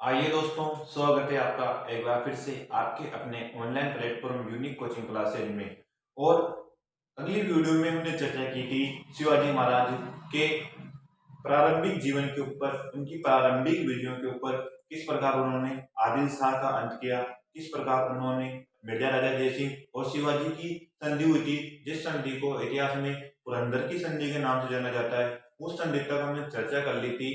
आइए दोस्तों, स्वागत है आपका एक बार फिर से आपके अपने online platform unique coaching classes में। और अगली वीडियो में हमने चर्चा की थी शिवाजी महाराज के प्रारंभिक जीवन के ऊपर, उनकी प्रारंभिक विजयों के ऊपर, किस प्रकार उन्होंने आदिल शाह का अंत किया, किस प्रकार उन्होंने मिर्जा राजा जयसिंह और शिवाजी की संधि हुई थी, जिस संधि को इतिहास में पुरंदर की संधि के नाम से जाना जाता है। उस संधि तक हमने चर्चा कर ली थी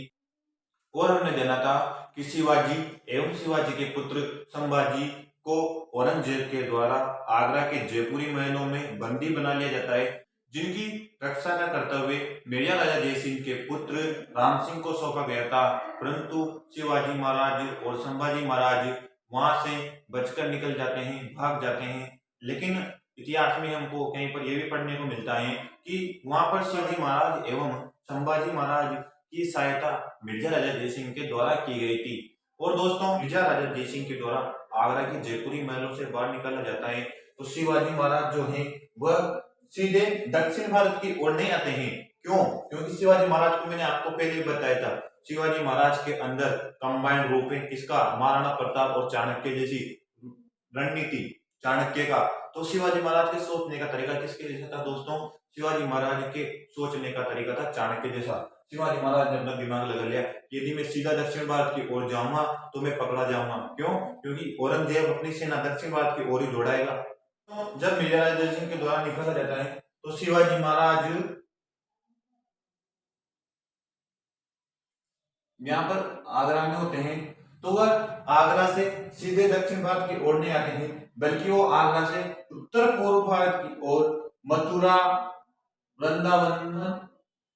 और हमने जाना था कि शिवाजी एवं शिवाजी के पुत्र संभाजी को औरंगजेब के द्वारा आगरा के जयपुरी महलों में बंदी बना लिया जाता है, जिनकी रक्षा का कर्तव्य मिर्जा राजा जयसिंह के पुत्र राम सिंह को सौंपा गया था। परंतु शिवाजी महाराज और संभाजी महाराज वहां से बचकर निकल जाते हैं, भाग जाते हैं। लेकिन इतिहास में हमको कहीं पर यह भी पढ़ने को मिलता है कि वहां पर शिवाजी महाराज एवं संभाजी महाराज की सहायता मिर्जा राजा जयसिंह के द्वारा की गई थी। और दोस्तों, मिर्जा राजा जयसिंह के द्वारा आगरा के जयपुरी महलों से बाहर निकाला जाता है तो शिवाजी महाराज जो हैं वह सीधे दक्षिण भारत की ओर नहीं आते हैं। क्यों? क्योंकि शिवाजी महाराज को मैंने आपको पहले बताया था, शिवाजी महाराज के अंदर कंबाइंड रूप है किसका, महाराणा प्रताप और चाणक्य जैसी रणनीति चाणक्य का। तो शिवाजी महाराज के सोचने का तरीका किसके जैसा था दोस्तों? शिवाजी महाराज के सोचने का तरीका था चाणक्य जैसा। शिवाजी महाराज ने अपना दिमाग लगा लिया, यदि मैं सीधा दक्षिण भारत की ओर जाऊंगा तो मैं पकड़ा जाऊंगा। क्यों? क्योंकि औरंगजेब अपनी सेना दक्षिण भारत की ओर ही दौड़ाएगा। तो जब मिर्जा राजा जयसिंह के द्वारा निकाला जाता है तो शिवाजी महाराज यहाँ पर आगरा में होते हैं, तो वह आगरा से सीधे दक्षिण भारत की ओर नहीं आते हैं, बल्कि वो आगरा से उत्तर पूर्व भारत की ओर मथुरा, वृंदावन,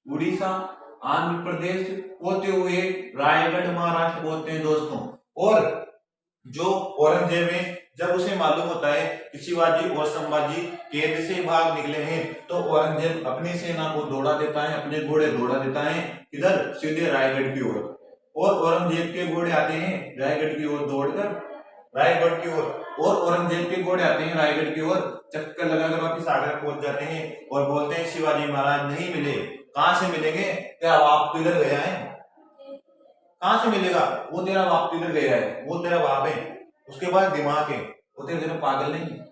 उड़ीसा, आंध्र प्रदेश होते हुए रायगढ़ महाराष्ट्र पहुंचते हैं दोस्तों। और जो औरंगजेब है, जब उसे मालूम होता है कि शिवाजी और संभाजी कैद से भाग निकले हैं, तो औरंगजेब अपनी सेना को दौड़ा देता है, अपने घोड़े दौड़ा देता है इधर सीधे रायगढ़ की ओर। और औरंगजेब के घोड़े आते हैं रायगढ़ की ओर दौड़कर, रायगढ़ की ओर। और औरंगजेब के घोड़े आते हैं रायगढ़ की ओर, चक्कर लगाकर वापिस आगरा पहुंच जाते हैं और बोलते हैं शिवाजी महाराज नहीं मिले। कहां से मिलेंगे? क्या बाप तो इधर गया है? कहां से मिलेगा? वो तेरा बाप तो इधर गया है, वो तेरा बाप है, उसके पास दिमाग है, वो तेरे जरा पागल नहीं है।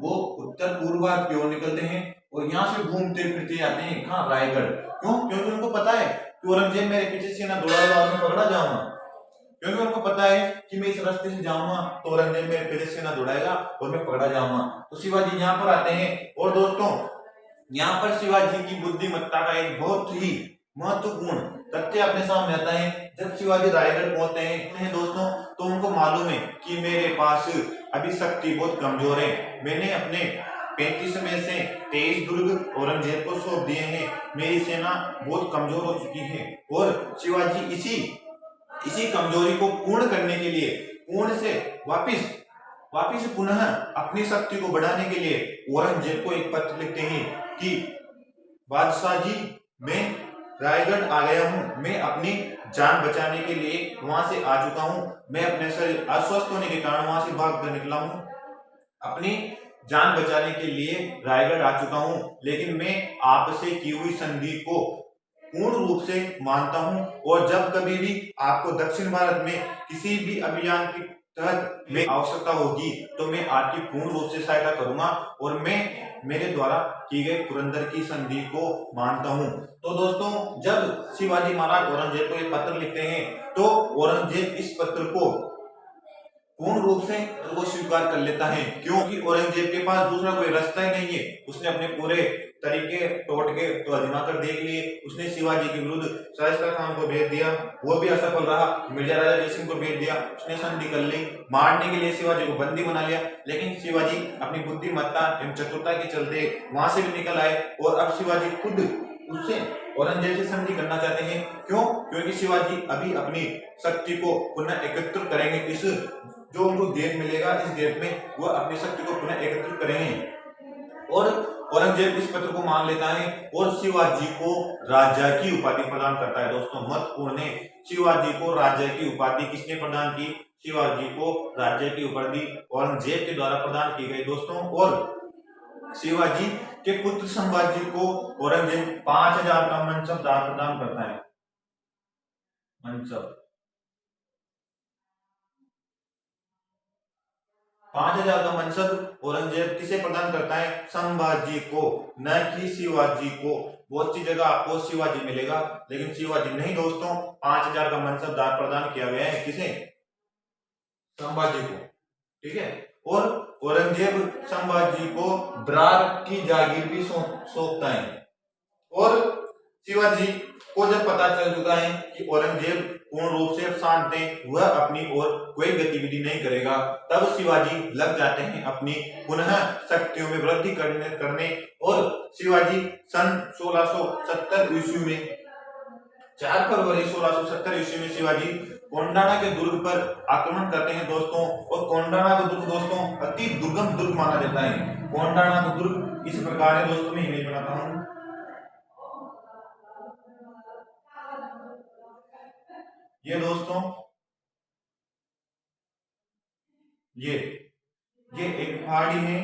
वो उत्तर पूर्व भारत की ओर निकलते हैं और यहाँ से घूमते फिरते आते हैं कहाँ, रायगढ़। क्यों? क्योंकि उनको पता है कि औरंगजेब मेरे पीछे सेना दौड़ाएगा और मैं पकड़ा जाऊंगा। क्योंकि उनको पता है कि मैं इस रास्ते से जाऊंगा तो औरंगजेब मेरे पीछे सेना दौड़ाएगा और मैं पकड़ा जाऊंगा। तो शिवाजी यहाँ पर आते हैं। और दोस्तों, यहाँ पर शिवाजी की बुद्धिमत्ता का एक बहुत ही महत्वपूर्ण तथ्य अपने सामने आता है। जब शिवाजी रायगढ़ पहुंचते हैं दोस्तों, तो उनको मालूम है कि मेरे पास अभी शक्ति बहुत कमजोर है। मैंने अपने 35 में से 23 दुर्ग औरंगजेब को सौंप दिए हैं, मेरी सेना बहुत कमजोर हो चुकी है। और शिवाजी इसी कमजोरी को पूर्ण करने के लिए, पूर्ण से वापिस वापिस पुनः अपनी शक्ति को बढ़ाने के लिए औरंगजेब को एक पत्र लिखते हैं कि बादशाह जी, मैं रायगढ़ आ गया हूँ, मैं अपनी जान बचाने के लिए वहां से आ चुका हूँ, मैं अपने शरीर अस्वस्थ होने के कारण वहां से भाग कर निकला हूँ, अपनी जान बचाने के लिए रायगढ़ आ चुका हूँ, लेकिन मैं आपसे की हुई संधि को पूर्ण रूप से मानता हूँ। और जब कभी भी आपको दक्षिण भारत में किसी भी अभियान की तहत में आवश्यकता होगी तो मैं आपकी पूर्ण रूप से सहायता करूंगा और मैं मेरे द्वारा की गई पुरंदर की संधि को मानता हूं। तो दोस्तों, जब शिवाजी महाराज औरंगजेब को एक पत्र लिखते हैं तो औरंगजेब इस पत्र को पूर्ण रूप से वो स्वीकार कर लेता है, क्योंकि औरंगजेब के पास दूसरा कोई रास्ता ही नहीं है। उसने अपने पूरे तरीके तोड़ के तो आजमा कर देख लिए। उसने शिवाजी के विरुद्ध शाइस्ता खान को भेज दिया, वो भी असफल रहा। मिर्जा राजा जयसिंह को भेज दिया, उसने संधि कर ली, मारने के लिए शिवाजी को बंदी बना लिया। लेकिन शिवाजी अपनी बुद्धिमत्ता एवं चतुरता के चलते वहां से भी निकल आए और अब शिवाजी खुद उससे औरंगजेब से संधि करना चाहते हैं। क्यों? क्योंकि शिवाजी अभी अपनी शक्ति को पुनः एकत्रित करेंगे। इस जो उनको गैप मिलेगा, इस गैप में वह अपनी शक्ति को पुनः एकत्रित करेंगे। और औरंगजेब इस पत्र को मान लेता है और शिवाजी को राजा की उपाधि प्रदान करता है। दोस्तों, महत्वपूर्ण है, शिवाजी को राज्य की उपाधि किसने प्रदान की? शिवाजी को राज्य की उपाधि औरंगजेब के द्वारा प्रदान की गई दोस्तों। और शिवाजी के पुत्र संभाजी को औरंगजेब 5000 का मनसब, दान प्रदान करता है। मनसब 5000 का मनसब औरंगजेब किसे प्रदान करता है? संभाजी को, न कि शिवाजी को। बहुत सी जगह आपको शिवाजी मिलेगा लेकिन शिवाजी नहीं दोस्तों, 5000 का मनसबदार प्रदान किया गया है किसे? संभाजी को। ठीक है। और औरंगजेब संभाजी को द्रार की जागीर भी सौंपता है। और शिवाजी को जब पता चल चुका है कि औरंगजेब पूर्ण रूप से शांत है, वह अपनी ओर कोई गतिविधि नहीं करेगा, तब शिवाजी लग जाते हैं अपनी पुनः शक्तियों में वृद्धि करने और शिवाजी सन 1670 ईस्वी में 4 फरवरी 1670 ईस्वी में शिवाजी कोंडाणा के दुर्ग पर आक्रमण करते हैं दोस्तों। और कोंडाणा का दुर्ग दोस्तों अति दुर्गम दुर्ग माना जाता है। कोंडाणा का दुर्ग इस प्रकार है दोस्तों, मैं इमेज बनाता हूं। ये दोस्तों ये एक पहाड़ी है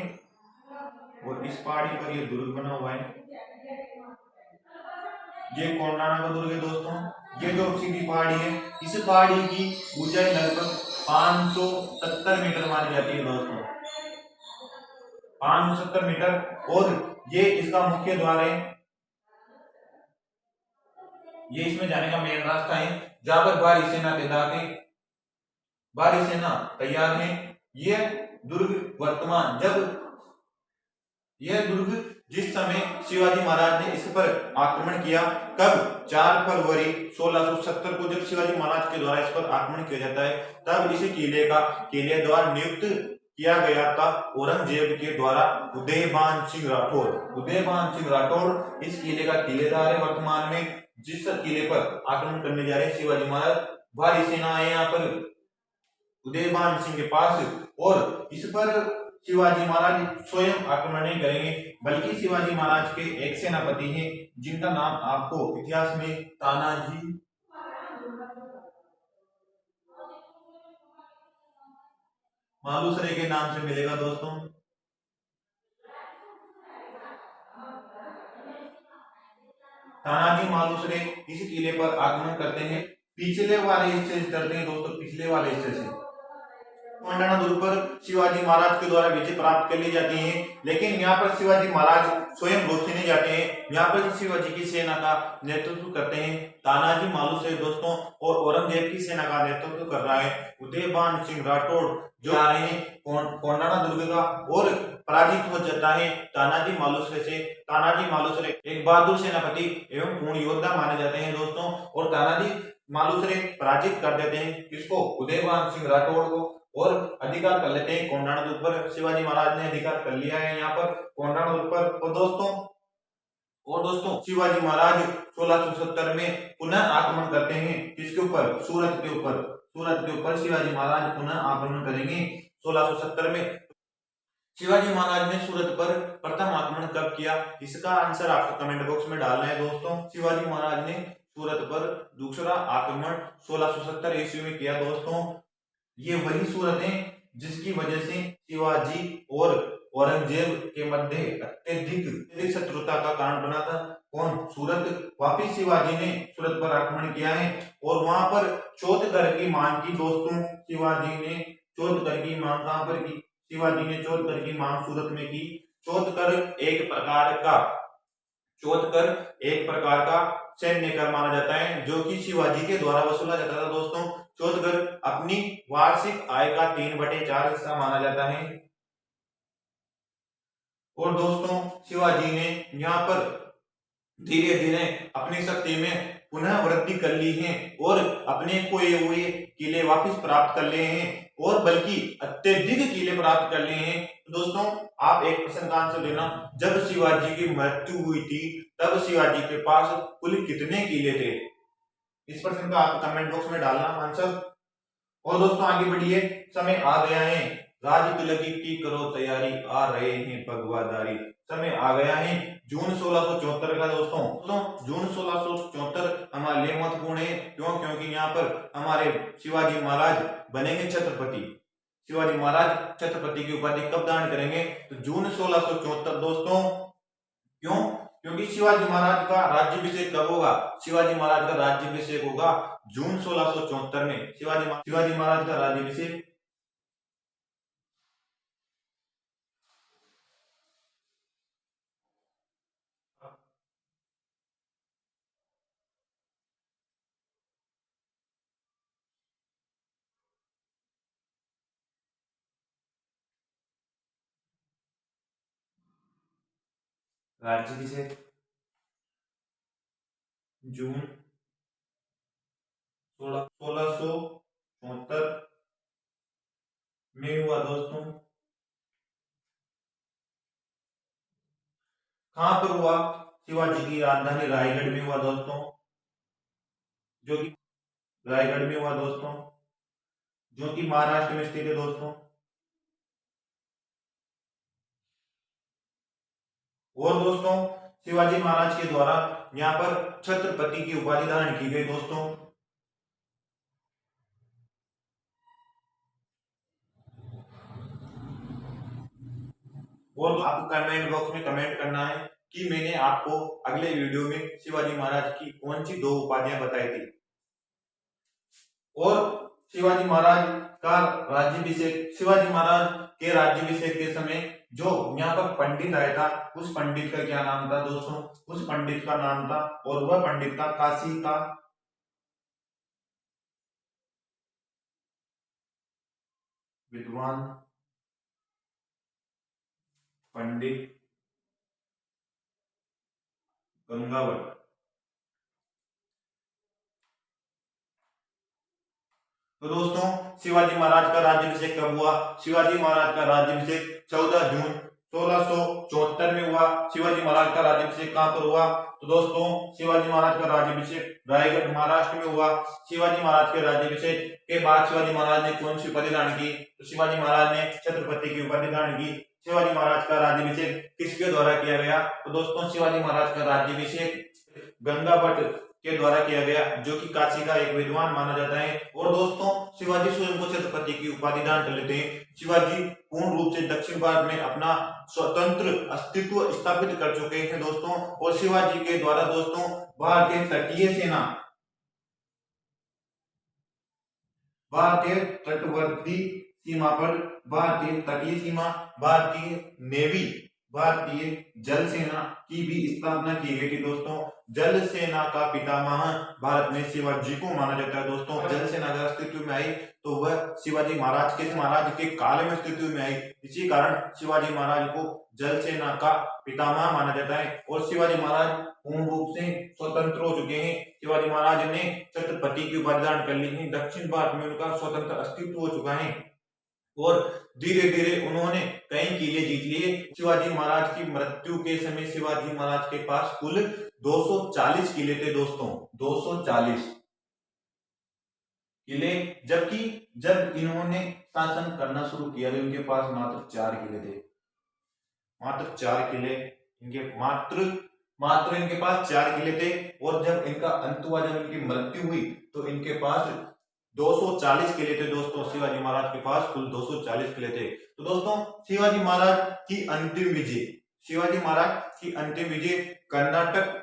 और इस पहाड़ी पर ये दुर्ग बना हुआ है। ये कोंडाणा का दुर्ग है दोस्तों। ये जो सीधी पहाड़ी है, इस पहाड़ी की ऊंचाई लगभग 570 मीटर मानी जाती है दोस्तों, 570 मीटर। और ये इसका मुख्य द्वार है, ये इसमें जाने का मेन रास्ता है, जहां पर भारी सेना तैयार है। ये दुर्ग वर्तमान यह दुर्ग जिस समय शिवाजी महाराज ने इस पर आक्रमण किया, कब 4 फरवरी 1670 को जब शिवाजी महाराज के द्वारा इस पर आक्रमण किया जाता है, तब इस किले द्वारा नियुक्त किया गया था औरंगजेब के द्वारा उदयभान सिंह राठौड़ इस किले का किलेदार है वर्तमान में। जिस किले पर आक्रमण करने जा रहे हैं शिवाजी महाराज, भारी सेना है यहाँ पर उदयभान सिंह के पास, और इस पर शिवाजी महाराज स्वयं आक्रमण नहीं करेंगे, बल्कि शिवाजी महाराज के एक सेनापति हैं जिनका नाम आपको इतिहास में तानाजी मालुसरे के नाम से मिलेगा दोस्तों। तानाजी मालुसरे इस किले पर आक्रमण करते हैं। पिछले वाले हिस्से से करते हैं दोस्तों, पिछले वाले हिस्से से कोंडाणा दुर्ग पर शिवाजी महाराज के द्वारा विजय प्राप्त कर ली जाती है, लेकिन यहाँ पर शिवाजी महाराज स्वयं रूप से नहीं जाते हैं। यहाँ पर शिवाजी की सेना का नेतृत्व करते हैं तानाजी मालुसरे दोस्तों, और औरंगजेब की सेना का नेतृत्व कर रहा है उदयभान सिंह राठौड़, जो आ रहे हैं कोंडाणा दुर्ग का, और पराजित हो जाता है तानाजी मालुसरे से। तानाजी मालुसरे एक बहादुर सेनापति एवं पूर्ण योद्धा माने जाते हैं दोस्तों, और तानाजी मालुसरे पराजित कर देते हैं किसको? उदयभान सिंह राठौड़ को, और अधिकार कर लेते हैं कोंडाणा दुर्ग पर। शिवाजी महाराज ने अधिकार कर लिया है यहाँ पर कोंडाणा दुर्ग पर। और दोस्तों शिवाजी महाराज 1670 में पुनः आक्रमण करते हैं किसके ऊपर? सूरत के ऊपर शिवाजी महाराज पुनः आक्रमण करेंगे 1670 में। शिवाजी महाराज ने सूरत पर प्रथम आक्रमण कब किया? इसका आंसर आपको कमेंट बॉक्स में डालना है दोस्तों। शिवाजी महाराज ने सूरत पर दूसरा आक्रमण 1670 ईस्वी में किया दोस्तों। ये वही सूरत है जिसकी वजह से शिवाजी और औरंगजेब के मध्य अत्यधिक शत्रुता का कारण बना था। कौन? सूरत। वापिस शिवाजी ने सूरत पर आक्रमण किया है और वहां पर चौथगढ़ की मांग की दोस्तों। शिवाजी ने चौथगढ़ की मांग कहां पर की? शिवाजी ने चौथगढ़ की मांग सूरत में की। चौथगढ़ एक प्रकार का सैन्य कर माना जाता है जो कि शिवाजी के द्वारा वसूला जाता था दोस्तों। चौथगढ़ अपनी वार्षिक आय का 3/4 हिस्सा माना जाता है। और दोस्तों शिवाजी ने यहाँ पर धीरे धीरे अपनी शक्ति में पुनः वृद्धि कर ली है और अपने खोए हुए किले वापस प्राप्त कर लिए हैं, और बल्कि अत्यधिक किले प्राप्त कर लिए हैं। दोस्तों आप एक प्रश्न का आंसर देना, जब शिवाजी की मृत्यु हुई थी तब शिवाजी के पास कुल कितने किले थे? इस प्रश्न का आप कमेंट बॉक्स में डालना आंसर। और दोस्तों आगे बढ़िए, समय आ गया है, राज तिलक की करो तैयारी, आ रहे हैं भगवादारी। समय आ गया है जून 1674 का दोस्तों। जून 1674 हमारे लिए महत्वपूर्ण है। क्यों? क्योंकि यहाँ पर हमारे शिवाजी महाराज बनेंगे छत्रपति। शिवाजी महाराज छत्रपति की उपाधि कब दान करेंगे? तो जून 1674 दोस्तों। क्यों? क्योंकि शिवाजी महाराज का राज्याभिषेक कब होगा? शिवाजी महाराज का राज्याभिषेक होगा जून 1674 में। शिवाजी महाराज का राज्याभिषेक राज्याभिषेक जून 1674 में हुआ दोस्तों। कहां पर हुआ? शिवाजी की राजधानी रायगढ़ में हुआ दोस्तों, जो कि रायगढ़ में हुआ दोस्तों, जो कि महाराष्ट्र में स्थित है दोस्तों। और दोस्तों शिवाजी महाराज के द्वारा यहाँ पर छत्रपति की उपाधि धारण की गई दोस्तों। और आपको कमेंट बॉक्स में कमेंट करना है कि मैंने आपको अगले वीडियो में शिवाजी महाराज की कौन सी 2 उपाधियां बताई थी। और शिवाजी महाराज का राज्याभिषेक, शिवाजी महाराज के राज्याभिषेक के समय जो यहाँ पर पंडित आया था, उस पंडित का क्या नाम था दोस्तों? उस पंडित का नाम था, और वह पंडित का काशी का विद्वान पंडित गंगावत। तो दोस्तों शिवाजी महाराज का राज्याभिषेक कब हुआ? शिवाजी महाराज का राज्याभिषेक 14 जून 1674 में हुआ। शिवाजी महाराज का राज्याभिषेक कहां पर हुआ? तो दोस्तों शिवाजी महाराज का राज्याभिषेक रायगढ़ महाराष्ट्र में हुआ। शिवाजी महाराज के राज्याभिषेक के बाद शिवाजी महाराज ने कौन सी उपाधि धारण की? तो शिवाजी महाराज ने छत्रपति की उपाधि धारण की। शिवाजी महाराज का राज्याभिषेक किसके द्वारा किया गया? तो दोस्तों शिवाजी महाराज का राज्याभिषेक गंगावत के द्वारा किया गया, जो कि काशी का एक विद्वान माना जाता है। और दोस्तों शिवाजी स्वयं को छत्रपति की उपाधि दान कर लेते हैं। शिवाजी पूर्ण रूप से दक्षिण भारत में अपना स्वतंत्र अस्तित्व स्थापित कर चुके हैं दोस्तों। और शिवाजी के द्वारा दोस्तों भारतीय तटीय सेना, भारतीय तटवर्ती सीमा पर, भारतीय तटीय सीमा, भारतीय नेवी, भारतीय जल सेना की भी स्थापना की गई थी दोस्तों। जल सेना का पितामह भारत में शिवाजी को माना जाता है दोस्तों। जल सेना अगर अस्तित्व में आई तो वह शिवाजी महाराज के काल में अस्तित्व में आई। इसी कारण शिवाजी महाराज को जल सेना का पितामह माना जाता है। और शिवाजी महाराज पूर्ण रूप से स्वतंत्र हो चुके हैं। शिवाजी महाराज ने छत्रपति की उपाधि धारण कर ली है। दक्षिण भारत में उनका स्वतंत्र अस्तित्व हो चुका है और धीरे धीरे उन्होंने कई किले जीत लिए। शिवाजी महाराज की मृत्यु के समय शिवाजी महाराज के पास कुल 240 किले थे दोस्तों, 240 किले। जबकि जब इन्होंने शासन करना शुरू किया तो इनके पास मात्र 4 किले थे, मात्र 4 किले इनके मात्र इनके पास 4 किले थे। और जब इनका अंत हुआ, जब इनकी मृत्यु हुई तो इनके पास 240 किले थे दोस्तों। शिवाजी महाराज के पास कुल 240 किले थे। तो दोस्तों शिवाजी महाराज की अंतिम विजय, शिवाजी महाराज की अंतिम विजय कर्नाटक,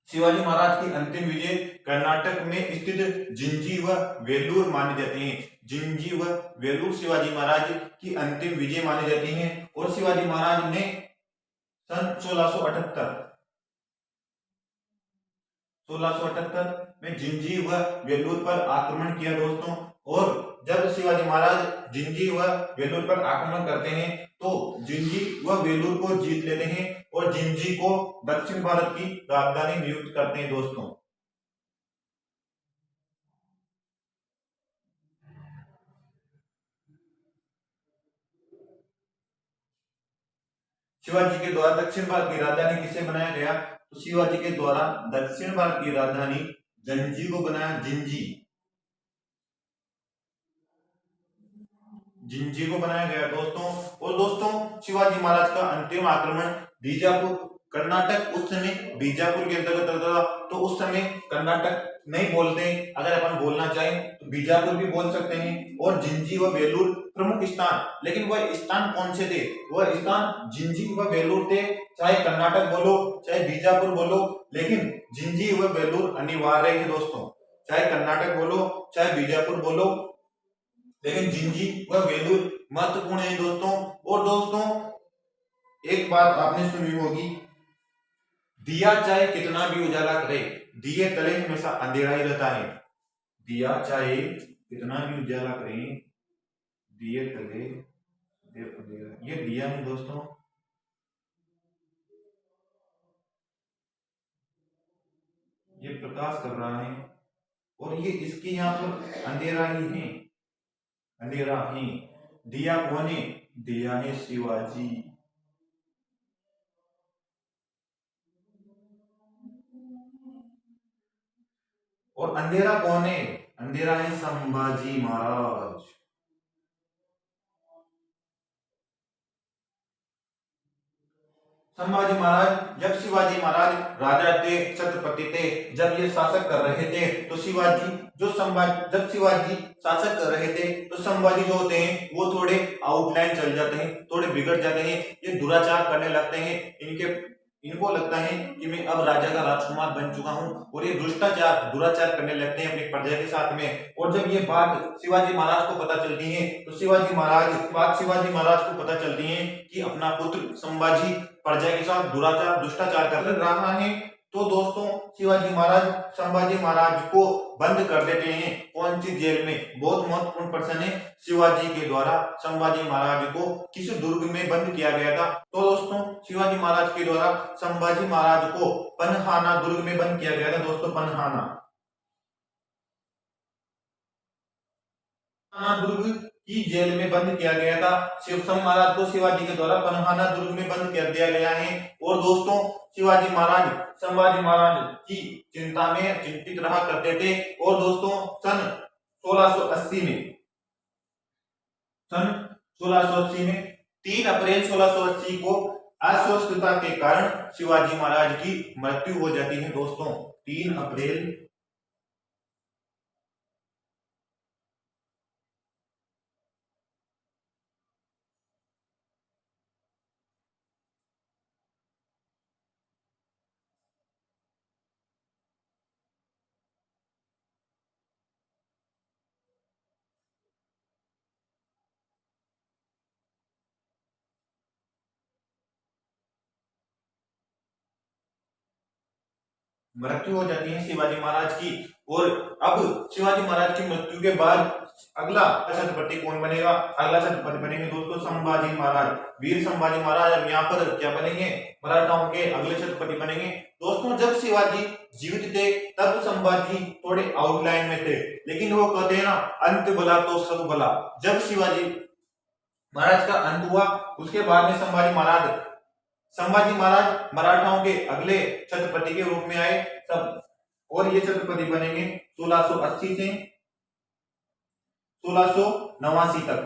शिवाजी महाराज की अंतिम विजय कर्नाटक में स्थित जिंजी व वेलूर माने जाते हैं। जिंजी व वेलूर शिवाजी महाराज की अंतिम विजय मानी जाती है। और शिवाजी महाराज ने सन 1678 में जिंजी व वेलूर पर आक्रमण किया दोस्तों। और जब शिवाजी महाराज जिंजी व वेलूर पर आक्रमण करते हैं तो जिंजी व वेलूर को जीत लेते हैं और जिंजी को दक्षिण भारत की राजधानी नियुक्त करते हैं दोस्तों। शिवाजी के द्वारा दक्षिण भारत की राजधानी किसे बनाया गया? तो शिवाजी के द्वारा दक्षिण भारत की राजधानी जिंजी को बनाया, जिंजी को बनाया गया दोस्तों। और दोस्तों शिवाजी महाराज का अंतिम आक्रमण बीजापुर, कर्नाटक उस समय बीजापुर के अंतर्गत आता था। तो उस समय कर्नाटक नहीं बोलते, अगर अपन बोलना चाहें तो बीजापुर भी बोल सकते हैं। और जिंजी व वेलूर प्रमुख स्थान, लेकिन वह स्थान कौन से थे? वह स्थान जिंजी व वेलूर थे। चाहे कर्नाटक बोलो चाहे बीजापुर बोलो, लेकिन जिंजी व वेलूर अनिवार्य है दोस्तों। चाहे कर्नाटक बोलो चाहे बीजापुर बोलो, लेकिन जिंजी व वेलूर महत्वपूर्ण है दोस्तों। और दोस्तों एक बात आपने सुनी होगी, दिया चाहे कितना भी उजाला करे, दिए तले हमेशा अंधेरा ही रहता है। दिया चाहे कितना भी उजाला करे, दिए तले अंधेरा। ये दिया है दोस्तों, ये प्रकाश कर रहा है और ये इसके यहाँ पर अंधेरा ही है, अंधेरा है। दिया कौन है? दिया है शिवाजी। और अंधेरा कौन है? अंधेरा है संभाजी महाराज। संभाजी महाराज, जब शिवाजी महाराज राजा थे, छत्रपति थे, जब ये शासक कर रहे थे तो शिवाजी जब शिवाजी शासक कर रहे थे तो संभाजी जो होते हैं वो थोड़े आउटलाइन चल जाते हैं, थोड़े बिगड़ जाते हैं, ये दुराचार करने लगते हैं। इनको लगता है कि मैं अब राजा का राजकुमार बन चुका हूं और ये दुराचार करने लगते हैं अपनी प्रजा के साथ में। और जब ये बात शिवाजी महाराज को पता चलती है तो शिवाजी महाराज को पता चलती है कि अपना पुत्र संभाजी प्रजा के साथ दुष्टाचार कर रहा है। तो दोस्तों शिवाजी महाराज संभाजी महाराज को बंद कर देते हैं। कौन सी जेल में? बहुत महत्वपूर्ण प्रश्न है। शिवाजी के द्वारा संभाजी महाराज को किस दुर्ग में बंद किया गया था? तो दोस्तों शिवाजी महाराज के द्वारा संभाजी महाराज को पन्हाना दुर्ग में बंद किया गया था। दोस्तों पन्हाना दुर्ग की जेल में बंद किया गया था। शिवसंग महाराज को शिवाजी के द्वारा पन्हाना दुर्ग में बंद कर दिया गया है। और दोस्तों शिवाजी महाराज संभाजी महाराज की चिंता में चिंतित रहा करते थे। और दोस्तों सन 1680 में 3 अप्रैल 1680 को अस्वस्थता के कारण शिवाजी महाराज की मृत्यु हो जाती है। दोस्तों 3 अप्रैल मृत्यु हो जाती है शिवाजी महाराज की। और अब शिवाजी महाराज की मृत्यु के बाद अगला छत्रपति कौन बनेगा? अगला छत्रपति बनेंगे दोस्तों संभाजी महाराज, वीर संभाजी महाराज। अब यहाँ पर क्या बनेंगे? मराठाओं के अगले छत्रपति बनेंगे। दोस्तों जब शिवाजी जीवित थे तब संभाजी थोड़े आउटलाइन में थे, लेकिन वो कहते हैं ना, अंत भला तो सब भला। जब शिवाजी महाराज का अंत हुआ उसके बाद में संभाजी महाराज मराठाओं के अगले छत्रपति के रूप में आए सब। और ये छत्रपति बनेंगे 1680 से 1689 तक।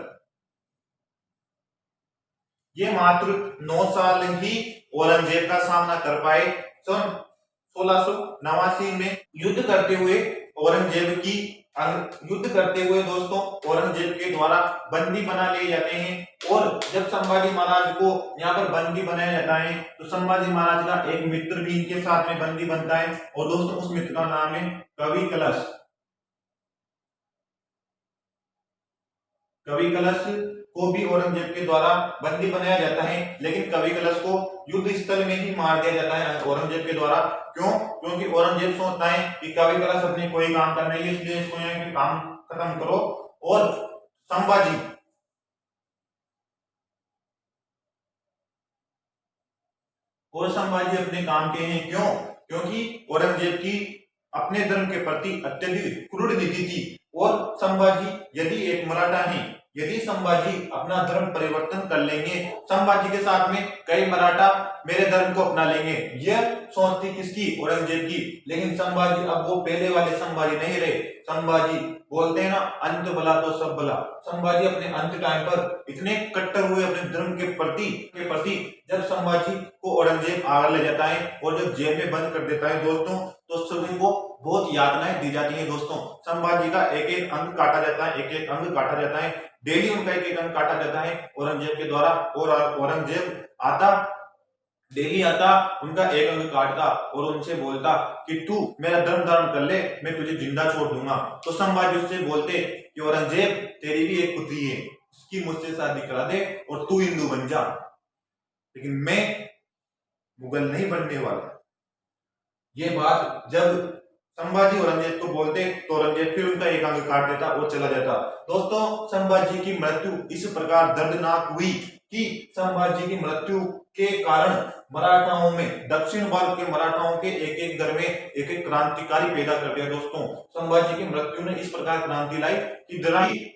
ये मात्र 9 साल ही औरंगजेब का सामना कर पाए। सन 1689 में युद्ध करते हुए दोस्तों औरंगजेब के द्वारा बंदी बना लिए जाते हैं। और जब संभाजी महाराज को यहाँ पर बंदी बनाया जाता है तो संभाजी महाराज का एक मित्र भी इनके साथ में बंदी बनता है। और दोस्तों उस मित्र का नाम है कवि कलश। कवि कलश को भी औरंगजेब के द्वारा बंदी बनाया जाता है, लेकिन कवि कलश को युद्ध स्थल में ही मार दिया जाता है औरंगजेब के द्वारा। क्यों? क्योंकि औरंगजेब सोचता है कि कवि कलश अपने कोई काम कर रही है, इसलिए इसको यहाँ काम खत्म करो। और संभाजी अपने काम के हैं। क्यों? क्योंकि औरंगजेब की अपने धर्म के प्रति अत्यधिक क्रूर नीति थी। और संभाजी यदि संभाजी अपना धर्म परिवर्तन कर लेंगे, संभाजी के साथ में कई मराठा मेरे धर्म को अपना लेंगे, यह सोच थी किसकी? औरंगजेब की। लेकिन संभाजी अब वो पहले वाले संभाजी नहीं रहे। संभाजी बोलते हैं ना, अंत भला तो सब भला। संभाजी अपने अंत टाइम पर इतने कट्टर हुए अपने धर्म के प्रति जब संभाजी को औरंगजेब आग ले जाता है और जब जेल में बंद कर देता है दोस्तों, तो सभी को बहुत यातनाएं दी जाती हैं। दोस्तों संभाजी का एक एक अंग काटा जाता है, डेली उनका एक एक अंग काटा जाता है औरंगजेब के द्वारा। और औरंगजेब डेली आता, उनका एक अंग काटता और उनसे बोलता कि तू मेरा धर्म धारण कर ले, मैं तुझे जिंदा छोड़ दूंगा। तो संभाजी उससे बोलते कि औरंगजेब तेरी भी एक पुत्री है, उसकी मुझसे शादी करा दे और तू हिंदू बन जा, लेकिन मैं मुगल नहीं बनने वाला। ये बात जब संभाजी औरंगजेब को बोलते तो औरंगजेब फिर उनका एक अंग काट देता और चला जाता। दोस्तों संभाजी की मृत्यु इस प्रकार दर्दनाक हुई कि संभाजी की मृत्यु के कारण मराठाओं में, दक्षिण भारत के मराठाओं के एक एक घर में एक एक क्रांतिकारी पैदा कर दिया दोस्तों। संभाजी की मृत्यु ने इस प्रकार क्रांति लाई कि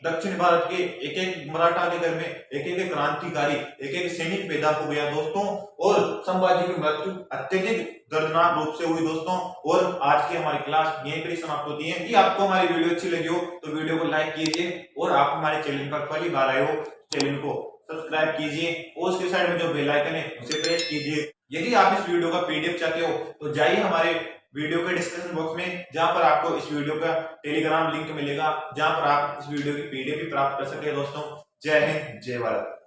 दक्षिण भारत के एक एक मराठा के घर में एक एक क्रांतिकारी, एक एक सैनिक पैदा हो गया दोस्तों। और संभाजी की मृत्यु अत्यधिक दर्दनाक रूप से हुई दोस्तों। और आज की हमारी क्लास यहीं पर समाप्त होती है। कि आपको हमारी वीडियो अच्छी लगी हो तो वीडियो को लाइक कीजिए, और आप हमारे चैनल पर पहली बार आए हो चैनल को सब्सक्राइब कीजिए, और उसके साइड में जो बेल आइकन है उसे प्रेस कीजिए। यदि आप इस वीडियो का पीडीएफ चाहते हो तो जाइए हमारे वीडियो के डिस्क्रिप्शन बॉक्स में, जहां पर आपको इस वीडियो का टेलीग्राम लिंक मिलेगा, जहां पर आप इस वीडियो की पीडीएफ भी प्राप्त कर सकते हैं दोस्तों। जय हिंद, जय भारत।